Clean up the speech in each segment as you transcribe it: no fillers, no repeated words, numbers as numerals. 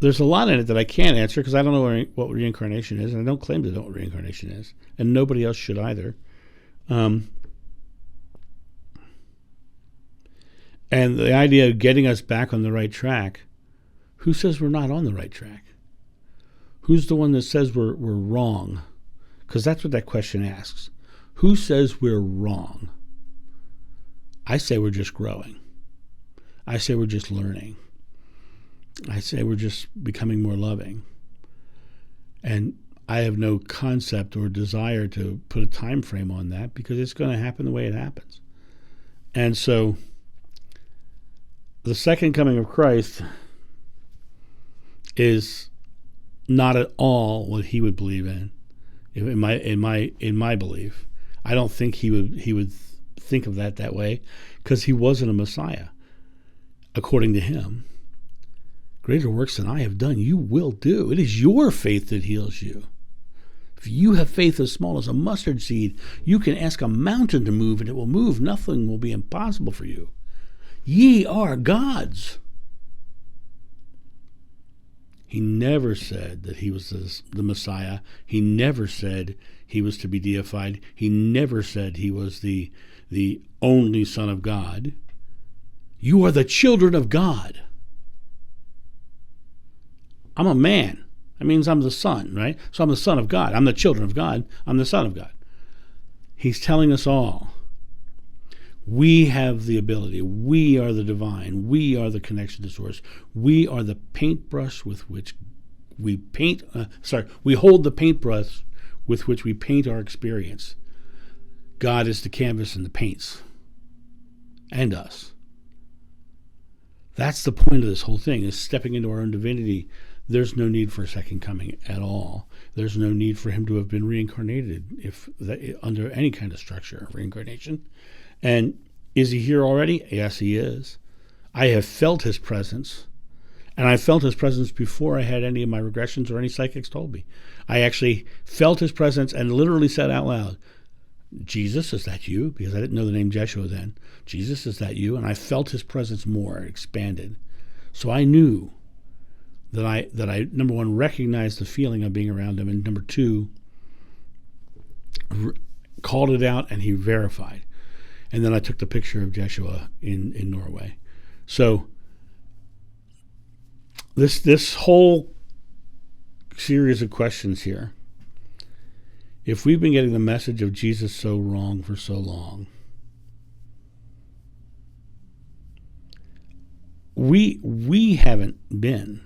there's a lot in it that I can't answer because I don't know what reincarnation is, and I don't claim to know what reincarnation is, and nobody else should either. And the idea of getting us back on the right track, who says we're not on the right track? Who's the one that says we're wrong? Because that's what that question asks. Who says we're wrong? I say we're just growing. I say we're just learning. I say we're just becoming more loving. And I have no concept or desire to put a time frame on that because it's going to happen the way it happens. And so the second coming of Christ is not at all what he would believe in my belief. I don't think he would think of that way because he wasn't a Messiah. According to him, greater works than I have done, you will do. It is your faith that heals you. If you have faith as small as a mustard seed, you can ask a mountain to move and it will move. Nothing will be impossible for you. Ye are gods. He never said that he was the Messiah. He never said he was to be deified. He never said he was the only Son of God. You are the children of God. I'm a man. That means I'm the son, right? So I'm the son of God. I'm the children of God. I'm the son of God. He's telling us all, we have the ability. We are the divine. We are the connection to source. We are the paintbrush with which we paint. We hold the paintbrush with which we paint our experience. God is the canvas and the paints, and us. That's the point of this whole thing: is stepping into our own divinity. There's no need for a second coming at all. There's no need for him to have been reincarnated under any kind of structure of reincarnation. And is he here already? Yes, he is. I have felt his presence, and I felt his presence before I had any of my regressions or any psychics told me. I actually felt his presence and literally said out loud, Jesus, is that you? Because I didn't know the name Jeshua then. Jesus, is that you? And I felt his presence more, expanded. So I knew that I number one, recognized the feeling of being around him, and number two, called it out, and he verified. And then I took the picture of Jeshua in Norway. So this whole series of questions here, if we've been getting the message of Jesus so wrong for so long, we haven't been.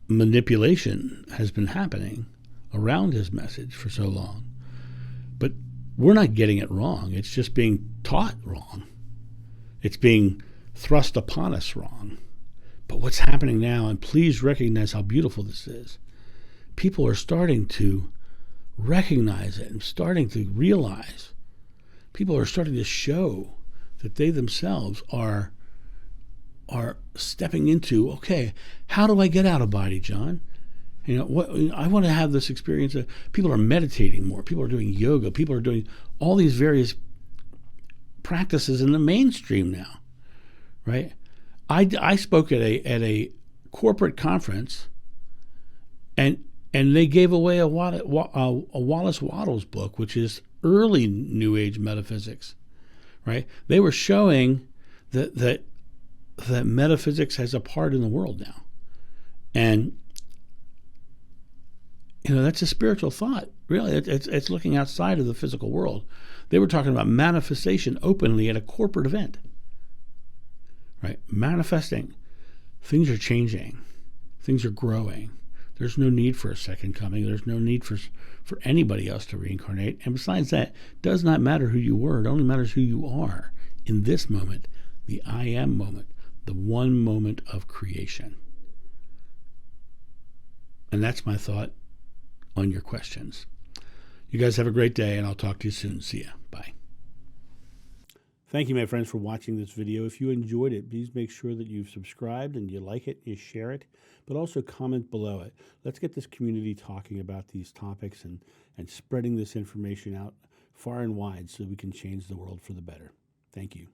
Manipulation has been happening around his message for so long. But we're not getting it wrong. It's just being taught wrong. It's being thrust upon us wrong. But what's happening now, and please recognize how beautiful this is, people are starting to recognize it and starting to realize. People are starting to show that they themselves are stepping into, okay, how do I get out of body, John? I want to have this experience of, people are meditating more, people are doing yoga, people are doing all these various practices in the mainstream now, right? I spoke at a corporate conference, and they gave away a Wallace Wattles book, which is early New Age metaphysics, right? They were showing that metaphysics has a part in the world now. And, that's a spiritual thought, really. It's looking outside of the physical world. They were talking about manifestation openly at a corporate event, right? Manifesting. Things are changing. Things are growing. There's no need for a second coming. There's no need for anybody else to reincarnate. And besides that, it does not matter who you were. It only matters who you are in this moment, the I am moment, the one moment of creation. And that's my thought on your questions. You guys have a great day, and I'll talk to you soon. See ya. Bye. Thank you, my friends, for watching this video. If you enjoyed it, please make sure that you've subscribed and you like it, you share it, but also comment below it. Let's get this community talking about these topics and spreading this information out far and wide so we can change the world for the better. Thank you.